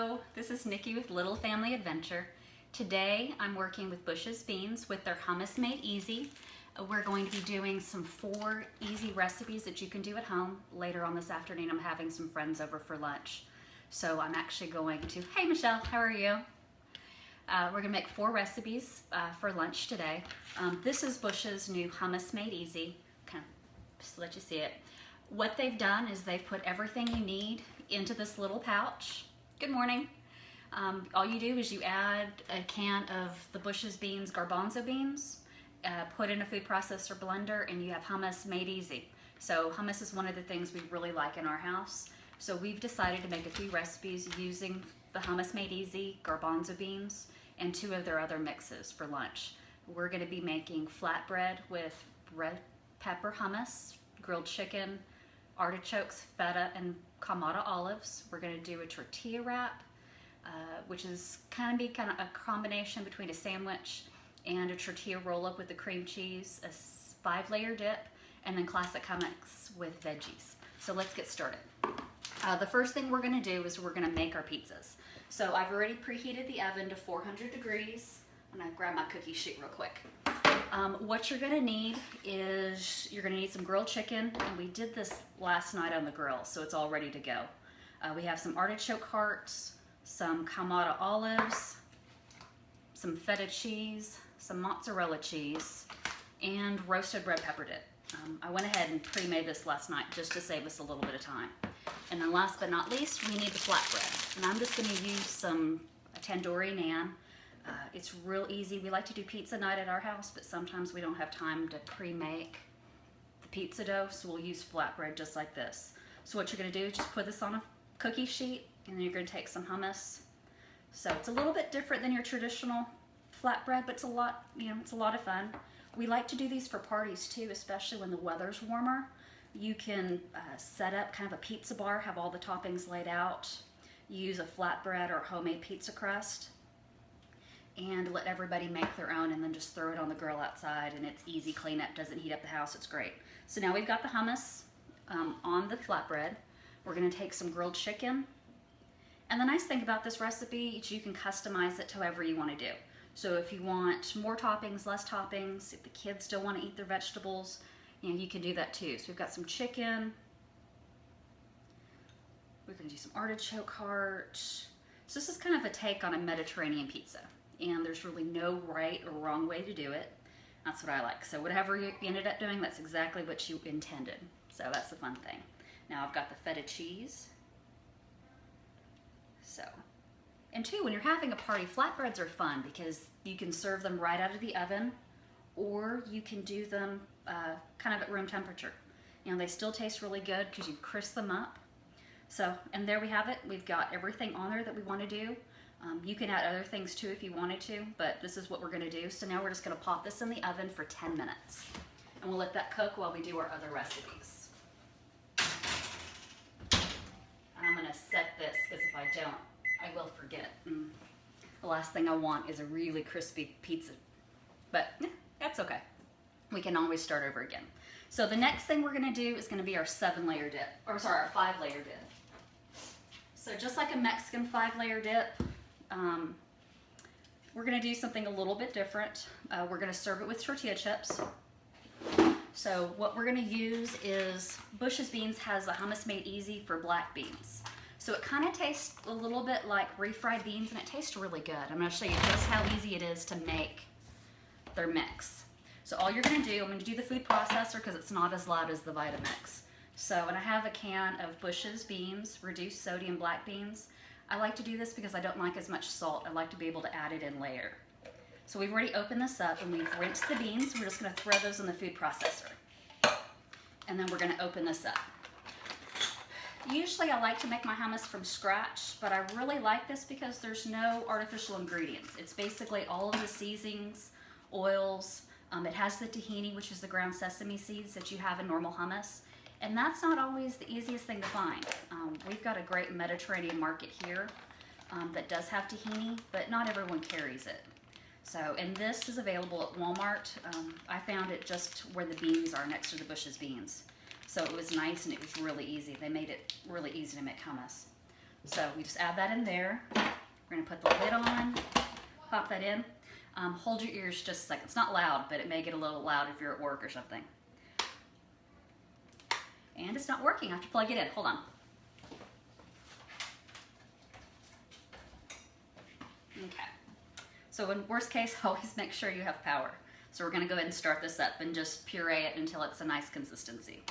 Hello, this is Nikki with Little Family Adventure. Today I'm working with Bush's Beans with their Hummus Made Easy. We're going to be doing some 4 easy recipes that you can do at home. Later on this afternoon I'm having some friends over for lunch. So I'm actually going to, hey Michelle, how are you? We're going to make 4 recipes for lunch today. This is Bush's new Hummus Made Easy. Kind of just let you see it. What they've done is they've put everything you need into this little pouch. Good morning. All you do is you add a can of the Bush's Beans garbanzo beans, put in a food processor blender, and you have hummus made easy. So hummus is one of the things we really like in our house. So we've decided to make a few recipes using the hummus made easy garbanzo beans and 2 of their other mixes for lunch. We're going to be making flatbread with red pepper hummus, grilled chicken, artichokes, feta, and Kamada olives. We're going to do a tortilla wrap, which is kind of a combination between a sandwich and a tortilla roll-up with the cream cheese, a 5-layer dip, and then classic hummus with veggies. So let's get started. The first thing we're going to do is we're going to make our pizzas. So I've already preheated the oven to 400 degrees. I'm going to grab my cookie sheet real quick. What you're going to need is you're going to need some grilled chicken, and we did this last night on the grill, so it's all ready to go. We have some artichoke hearts, some Kamada olives, some feta cheese, some mozzarella cheese, and roasted red pepper dip. I went ahead and pre-made this last night just to save us a little bit of time. And then last but not least, we need the flatbread. And I'm just going to use a tandoori naan. It's real easy. We like to do pizza night at our house, but sometimes we don't have time to pre-make the pizza dough, so we'll use flatbread just like this. So what you're going to do is just put this on a cookie sheet, and then you're going to take some hummus. So it's a little bit different than your traditional flatbread, but it's a lot, it's a lot of fun. We like to do these for parties too, especially when the weather's warmer. You can set up kind of a pizza bar, have all the toppings laid out, use a flatbread or homemade pizza crust, and let everybody make their own, and then just throw it on the grill outside, and it's easy cleanup, doesn't heat up the house, it's great. So now we've got the hummus on the flatbread. We're going to take some grilled chicken, and the nice thing about this recipe is you can customize it to however you want to do. So if you want more toppings, less toppings, if the kids still want to eat their vegetables, you can do that too. So we've got some chicken, we're going to do some artichoke heart. So this is kind of a take on a Mediterranean pizza. And there's really no right or wrong way to do it. That's what I like. So whatever you ended up doing, that's exactly what you intended. So that's the fun thing. Now I've got the feta cheese. So, and too, when you're having a party, flatbreads are fun because you can serve them right out of the oven, or you can do them kind of at room temperature. They still taste really good because you crisp them up. So, and there we have it. We've got everything on there that we want to do. You can add other things too if you wanted to, but this is what we're going to do. So now we're just going to pop this in the oven for 10 minutes. And we'll let that cook while we do our other recipes. And I'm going to set this because if I don't, I will forget. The last thing I want is a really crispy pizza. But that's okay. We can always start over again. So the next thing we're going to do is going to be our 7-layer dip, or sorry, our 5-layer dip. So just like a Mexican 5-layer dip, we're going to do something a little bit different. We're going to serve it with tortilla chips. So what we're going to use is Bush's Beans has a Hummus Made Easy for black beans. So it kind of tastes a little bit like refried beans, and it tastes really good. I'm going to show you just how easy it is to make their mix. So all you're going to do, I'm going to do the food processor because it's not as loud as the Vitamix. So, and I have a can of Bush's Beans, reduced sodium black beans. I like to do this because I don't like as much salt. I like to be able to add it in later. So we've already opened this up and we've rinsed the beans. We're just going to throw those in the food processor. And then we're going to open this up. Usually I like to make my hummus from scratch, but I really like this because there's no artificial ingredients. It's basically all of the seasonings, oils. It has the tahini, which is the ground sesame seeds that you have in normal hummus. And that's not always the easiest thing to find. We've got a great Mediterranean market here that does have tahini, but not everyone carries it. So, and this is available at Walmart. I found it just where the beans are next to the Bush's Beans. So it was nice and it was really easy. They made it really easy to make hummus. So we just add that in there. We're gonna put the lid on, pop that in. Hold your ears just a second. It's not loud, but it may get a little loud if you're at work or something. And it's not working. I have to plug it in. Hold on. Okay. So in worst case, always make sure you have power. So we're going to go ahead and start this up and just puree it until it's a nice consistency.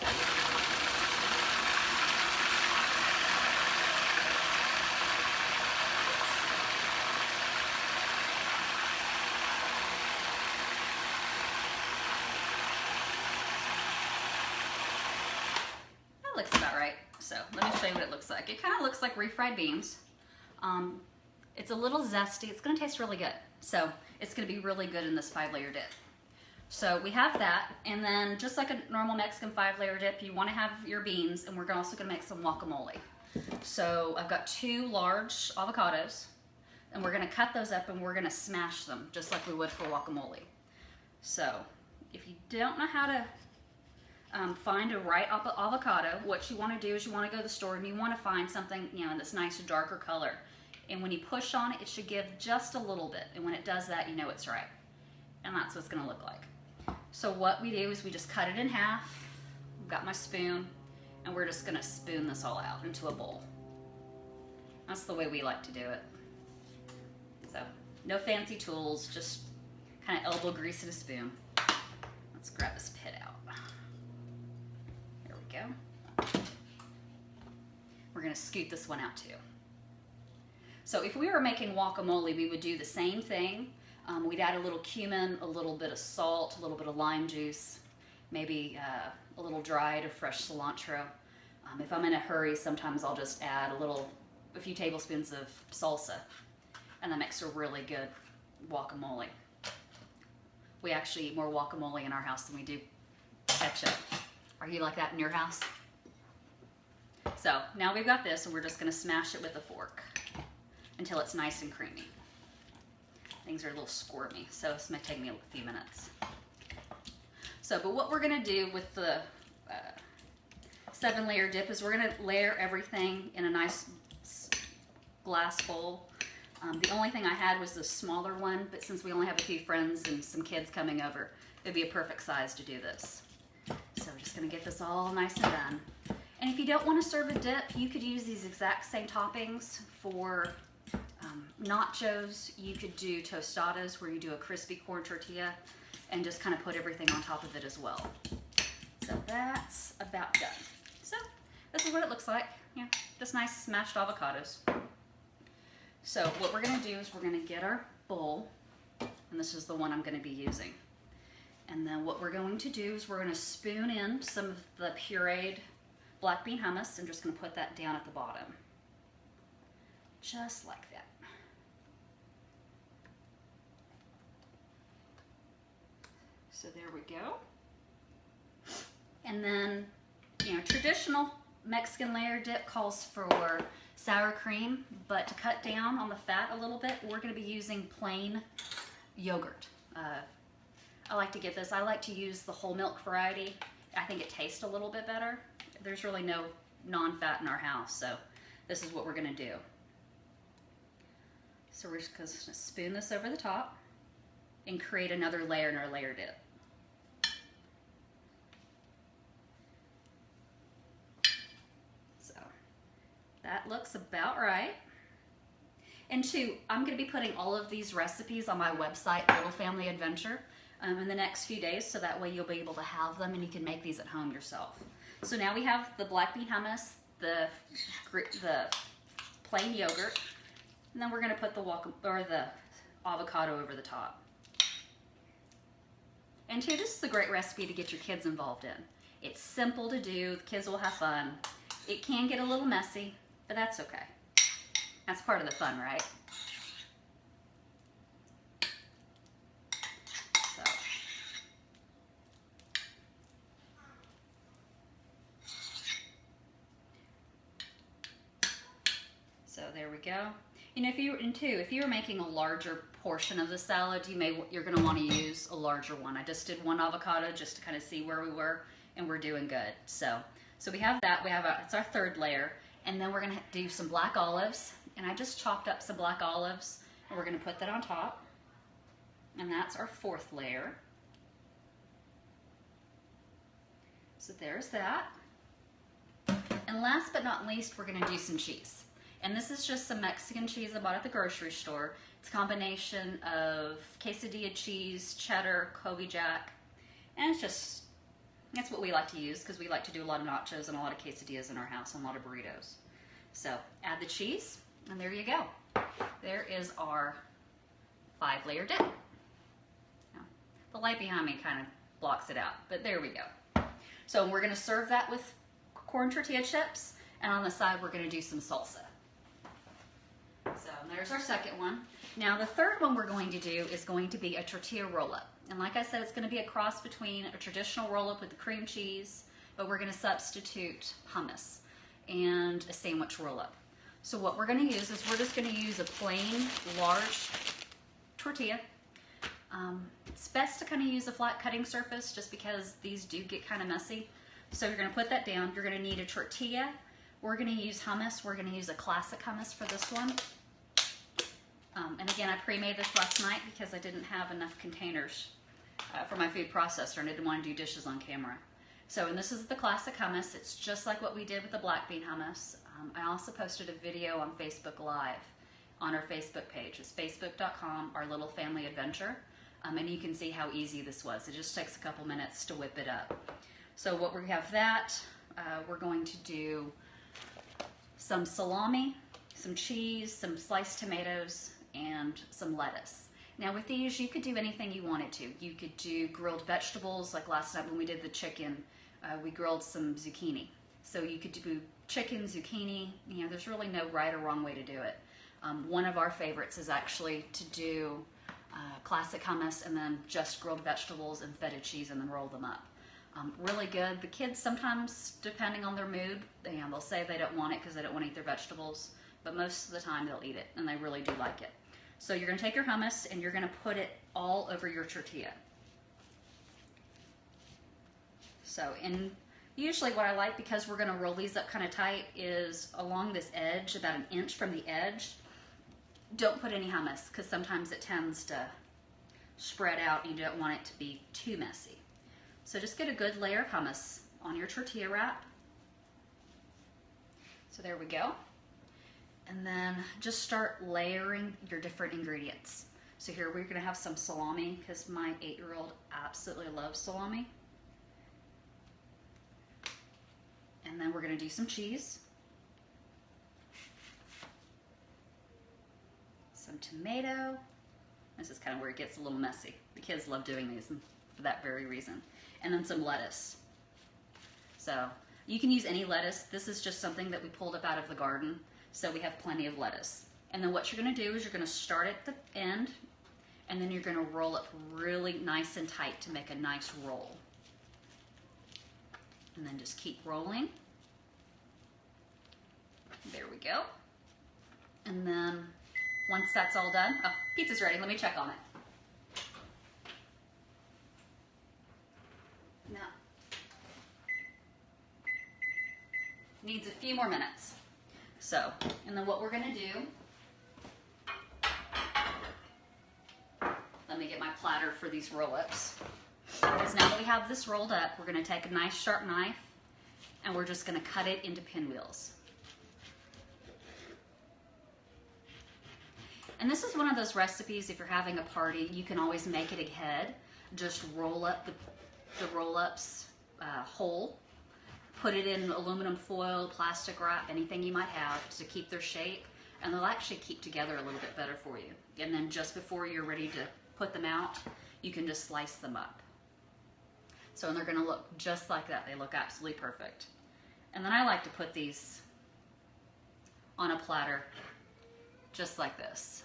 Looks about right. So let me show you what it looks like. It kind of looks like refried beans. It's a little zesty. It's going to taste really good. So it's going to be really good in this 5-layer dip. So we have that, and then just like a normal Mexican 5-layer dip, you want to have your beans, and we're also going to make some guacamole. So I've got 2 large avocados, and we're going to cut those up and we're going to smash them just like we would for guacamole. So if you don't know how to find a right avocado, what you want to do is you want to go to the store and you want to find something, you know, in this nice darker color. And when you push on it, it should give just a little bit. And when it does that, you know it's right. And that's what it's going to look like. So what we do is we just cut it in half. I've got my spoon, and we're just going to spoon this all out into a bowl. That's the way we like to do it. So no fancy tools, just kind of elbow grease and a spoon. Let's grab this pit out. There we go. We're going to scoot this one out too. So if we were making guacamole, we would do the same thing. We'd add a little cumin, a little bit of salt, a little bit of lime juice, maybe a little dried or fresh cilantro. If I'm in a hurry, sometimes I'll just add a few tablespoons of salsa, and that makes a really good guacamole. We actually eat more guacamole in our house than we do ketchup. Are you like that in your house? So now we've got this, and we're just going to smash it with a fork until it's nice and creamy. Things are a little squirmy, so it's going to take me a few minutes. So, but what we're going to do with the 7-layer dip is we're going to layer everything in a nice glass bowl. The only thing I had was the smaller one, but since we only have a few friends and some kids coming over, it'd be a perfect size to do this. So we're just going to get this all nice and done. And if you don't want to serve a dip, you could use these exact same toppings for nachos. You could do tostadas where you do a crispy corn tortilla and just kind of put everything on top of it as well. So that's about done. So this is what it looks like. Yeah, just nice smashed avocados. So what we're going to do is we're going to get our bowl, and this is the one I'm going to be using. And then what we're going to do is we're going to spoon in some of the pureed black bean hummus and just going to put that down at the bottom. Just like that. So there we go. And then, you know, traditional Mexican layer dip calls for sour cream, but to cut down on the fat a little bit, we're going to be using plain yogurt. I like to get this. I like to use the whole milk variety. I think it tastes a little bit better. There's really no non-fat in our house, so this is what we're going to do. So we're just going to spoon this over the top and create another layer in our layer dip. So that looks about right. And 2, I'm going to be putting all of these recipes on my website, Little Family Adventure, in the next few days, so that way you'll be able to have them and you can make these at home yourself. So now we have the black bean hummus, the plain yogurt, and then we're going to put the avocado over the top. And 2, this is a great recipe to get your kids involved in. It's simple to do. The kids will have fun. It can get a little messy, but that's okay. That's part of the fun, right? So there we go. And if you were making a larger portion of the salad, you're going to want to use a larger one. I just did 1 avocado just to kind of see where we were, and we're doing good. So we have that. It's our 3rd layer, And then we're gonna do some black olives. And I just chopped up some black olives and we're gonna put that on top. And that's our fourth layer. So there's that. And last but not least, we're gonna do some cheese. And this is just some Mexican cheese I bought at the grocery store. It's a combination of quesadilla cheese, cheddar, Kobe Jack, and that's what we like to use because we like to do a lot of nachos and a lot of quesadillas in our house and a lot of burritos. So add the cheese, and there you go. There is our 5-layer dip. Now, the light behind me kind of blocks it out, but there we go. So we're gonna serve that with corn tortilla chips, and on the side we're gonna do some salsa. So there's our second one. Now the third one we're going to do is going to be a tortilla roll-up. And like I said, it's gonna be a cross between a traditional roll-up with the cream cheese, but we're gonna substitute hummus and a sandwich roll-up. So what we're gonna use is we're just gonna use a plain, large tortilla. It's best to kind of use a flat cutting surface just because these do get kind of messy. So you're gonna put that down. You're gonna need a tortilla. We're gonna use hummus. We're gonna use a classic hummus for this one. And again, I pre-made this last night because I didn't have enough containers for my food processor and I didn't want to do dishes on camera. So, and this is the classic hummus. It's just like what we did with the black bean hummus. I also posted a video on Facebook Live on our Facebook page. It's facebook.com, Our Little Family Adventure. And you can see how easy this was. It just takes a couple minutes to whip it up. So what we have that, we're going to do some salami, some cheese, some sliced tomatoes, and some lettuce. Now with these, you could do anything you wanted to. You could do grilled vegetables, like last night when we did the chicken, we grilled some zucchini. So you could do chicken, zucchini, you know, there's really no right or wrong way to do it. One of our favorites is actually to do classic hummus and then just grilled vegetables and feta cheese and then roll them up. Really good. The kids sometimes, depending on their mood, they'll say they don't want it because they don't want to eat their vegetables, but most of the time they'll eat it and they really do like it. So you're going to take your hummus and you're going to put it all over your tortilla. So, and usually what I like, because we're going to roll these up kind of tight, is along this edge, about an inch from the edge, don't put any hummus because sometimes it tends to spread out and you don't want it to be too messy. So just get a good layer of hummus on your tortilla wrap. So there we go. And then just start layering your different ingredients. So here we're gonna have some salami because my 8-year-old absolutely loves salami. And then we're gonna do some cheese. Some tomato. This is kind of where it gets a little messy. The kids love doing these for that very reason. And then some lettuce. So you can use any lettuce. This is just something that we pulled up out of the garden. So we have plenty of lettuce. And then what you're gonna do is you're gonna start at the end and then you're gonna roll it really nice and tight to make a nice roll. And then just keep rolling. There we go. And then once that's all done, oh, pizza's ready, let me check on it. No. Needs a few more minutes. So, and then what we're gonna do, let me get my platter for these roll-ups. Because now that we have this rolled up, we're gonna take a nice sharp knife and we're just gonna cut it into pinwheels. And this is one of those recipes, if you're having a party, you can always make it ahead. Just roll up the roll-ups whole. Put it in aluminum foil, plastic wrap, anything you might have to keep their shape, and they'll actually keep together a little bit better for you. And then just before you're ready to put them out, you can just slice them up. So, and they're gonna look just like that. They look absolutely perfect. And then I like to put these on a platter, just like this.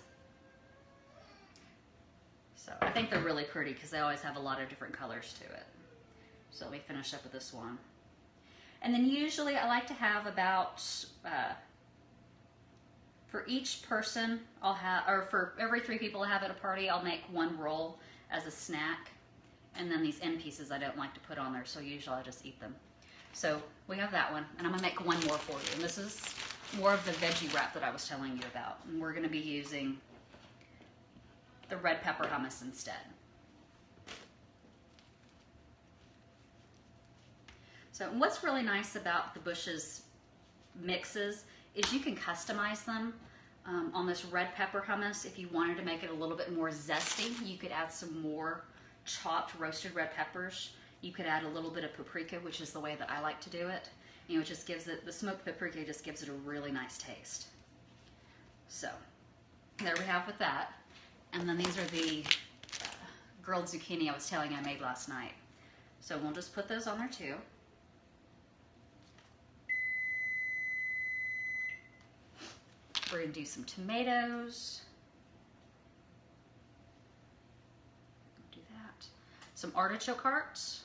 So I think they're really pretty because they always have a lot of different colors to it. So let me finish up with this one. And then usually I like to have about, for each person I'll have, or for every 3 people I have at a party, I'll make 1 roll as a snack. And then these end pieces I don't like to put on there, so usually I just eat them. So we have that one, and I'm gonna make 1 more for you. And this is more of the veggie wrap that I was telling you about. And we're going to be using the red pepper hummus instead. So what's really nice about the Bush's mixes is you can customize them. On this red pepper hummus, if you wanted to make it a little bit more zesty, you could add some more chopped roasted red peppers. You could add a little bit of paprika, which is the way that I like to do it. You know, it just gives it, the smoked paprika just gives it a really nice taste. So, there we have with that. And then these are the grilled zucchini I was telling you I made last night. So we'll just put those on there too. We're going to do some tomatoes. Do that. Some artichoke hearts,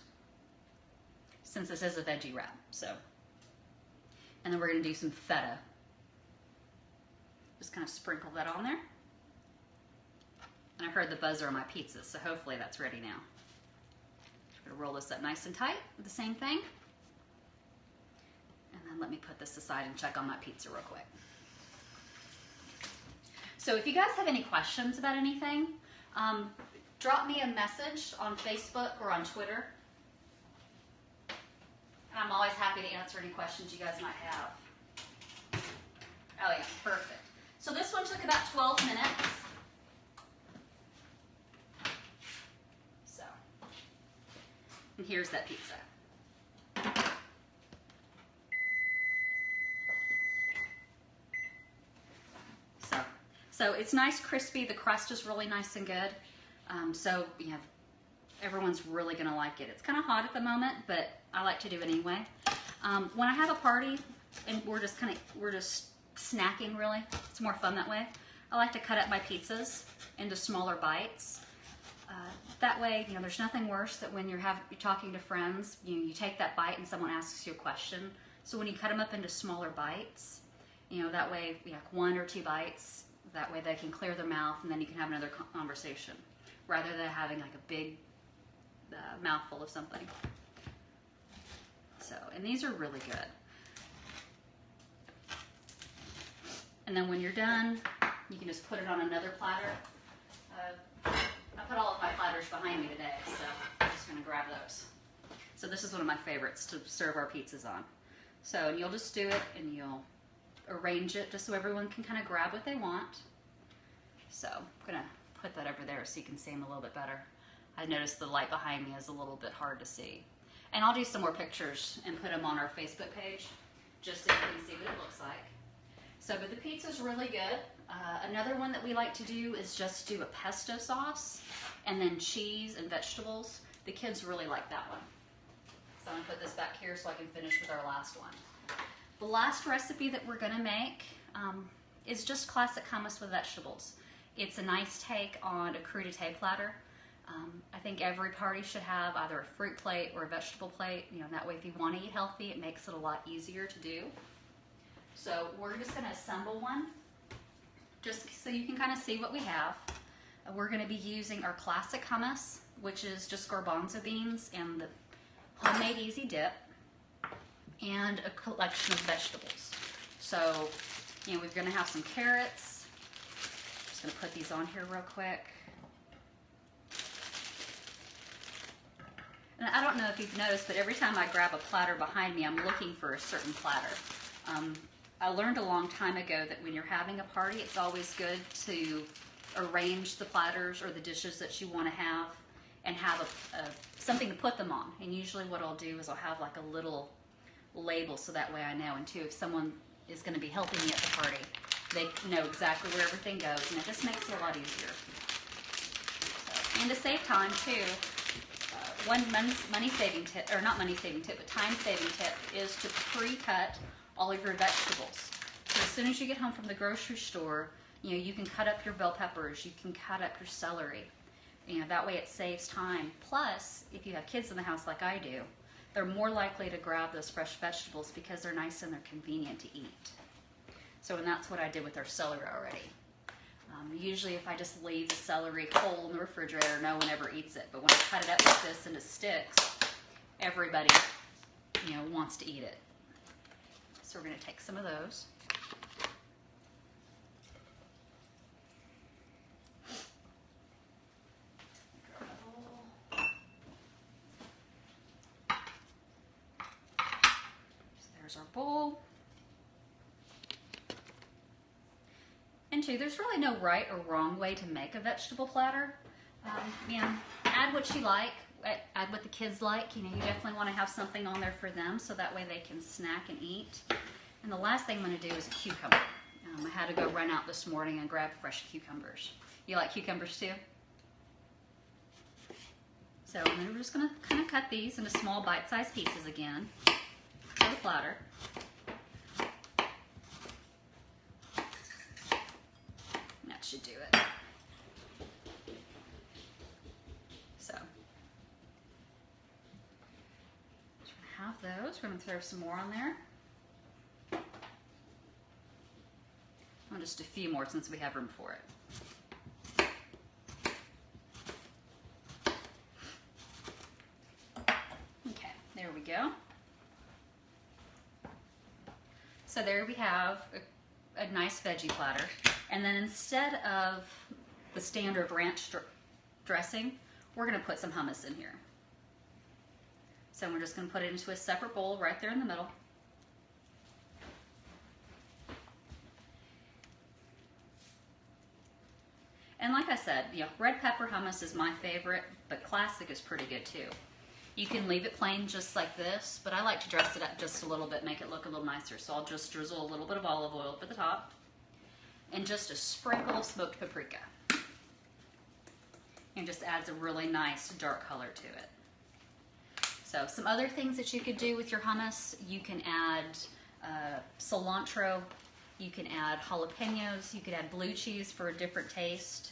since this is a veggie wrap. So, and then we're going to do some feta. Just kind of sprinkle that on there. And I heard the buzzer on my pizza, so hopefully that's ready now. Just going to roll this up nice and tight with the same thing. And then let me put this aside and check on my pizza real quick. So if you guys have any questions about anything, drop me a message on Facebook or on Twitter. I'm always happy to answer any questions you guys might have. Oh yeah, perfect. So this one took about 12 minutes. So, and here's that pizza. So it's nice, crispy. The crust is really nice and good. So you have, everyone's really gonna like it. It's kind of hot at the moment, but I like to do it anyway. When I have a party and we're just snacking really, it's more fun that way. I like to cut up my pizzas into smaller bites. That way, you know, there's nothing worse that when you're talking to friends, you take that bite and someone asks you a question. So when you cut them up into smaller bites, you know, that way, you have 1 or 2 bites. That way they can clear their mouth and then you can have another conversation rather than having like a big mouthful of something. So, and these are really good. And then when you're done, you can just put it on another platter. I put all of my platters behind me today, so I'm just going to grab those. So this is one of my favorites to serve our pizzas on. So, and you'll just do it and you'll arrange it just so everyone can kind of grab what they want. So I'm going to put that over there so you can see them a little bit better. I noticed the light behind me is a little bit hard to see. And I'll do some more pictures and put them on our Facebook page just so you can see what it looks like. So, but the pizza's really good. Another one that we like to do is just do a pesto sauce and then cheese and vegetables. The kids really like that one. So I'm going to put this back here so I can finish with our last one. The last recipe that we're going to make is just classic hummus with vegetables. It's a nice take on a crudité platter. I think every party should have either a fruit plate or a vegetable plate. You know, that way if you want to eat healthy, it makes it a lot easier to do. So we're just going to assemble one just so you can kind of see what we have. We're going to be using our classic hummus, which is just garbanzo beans and the homemade easy dip, and a collection of vegetables. So, you know, we're going to have some carrots. Just going to put these on here real quick. And I don't know if you've noticed, but every time I grab a platter behind me, I'm looking for a certain platter. I learned a long time ago that when you're having a party, it's always good to arrange the platters or the dishes that you want to have and have something to put them on. And usually what I'll do is I'll have like a little label so that way I know. And too, if someone is going to be helping me at the party, they know exactly where everything goes, and it just makes it a lot easier. So, and to save time too, one money-saving tip, or not money-saving tip, but time-saving tip is to pre-cut all of your vegetables. So as soon as you get home from the grocery store, you know, you can cut up your bell peppers, you can cut up your celery. You know, that way it saves time. Plus, if you have kids in the house like I do, they're more likely to grab those fresh vegetables because they're nice and they're convenient to eat. So, and that's what I did with our celery already. Usually if I just leave the celery whole in the refrigerator, no one ever eats it. But when I cut it up like this into sticks, everybody, you know, wants to eat it. So we're going to take some of those. There's our bowl. And two, there's really no right or wrong way to make a vegetable platter. You know, add what you like, add what the kids like. You know, you definitely want to have something on there for them so that way they can snack and eat. And the last thing I'm going to do is a cucumber. I had to go run out this morning and grab fresh cucumbers. You like cucumbers too? So we're just going to kind of cut these into small bite-sized pieces again for the platter. That should do it. So have those. We're going to throw some more on there. Well, just a few more since we have room for it. Okay, there we go. So there we have a nice veggie platter. And then instead of the standard ranch dressing, we're going to put some hummus in here. So we're just going to put it into a separate bowl right there in the middle. And like I said, you know, red pepper hummus is my favorite, but classic is pretty good too. You can leave it plain just like this, but I like to dress it up just a little bit, make it look a little nicer. So I'll just drizzle a little bit of olive oil over the top and just a sprinkle of smoked paprika. And just adds a really nice dark color to it. So some other things that you could do with your hummus, you can add cilantro, you can add jalapenos, you could add blue cheese for a different taste.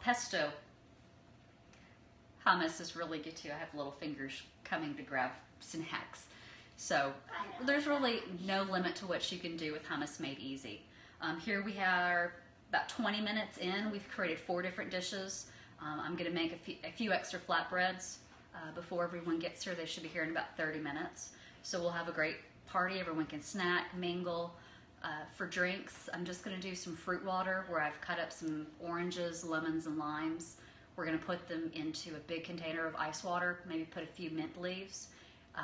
Pesto hummus is really good too. I have little fingers coming to grab snacks. So there's really no limit to what you can do with Hummus Made Easy. Here we are about 20 minutes in. We've created 4 different dishes. I'm going to make a few extra flatbreads before everyone gets here. They should be here in about 30 minutes. So we'll have a great party. Everyone can snack, mingle. For drinks, I'm just going to do some fruit water where I've cut up some oranges, lemons, and limes. We're going to put them into a big container of ice water, maybe put a few mint leaves.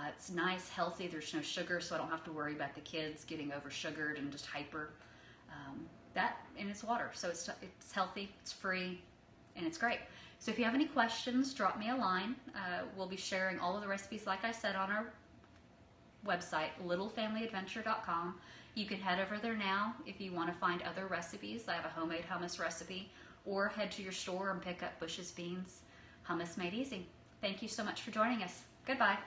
It's nice, healthy, there's no sugar, so I don't have to worry about the kids getting over sugared and just hyper. And it's water, so it's healthy, it's free, and it's great. So if you have any questions, drop me a line. We'll be sharing all of the recipes, like I said, on our website, littlefamilyadventure.com. You can head over there now if you want to find other recipes. I have a homemade hummus recipe, or head to your store and pick up Bush's Beans Hummus Made Easy. Thank you so much for joining us. Goodbye.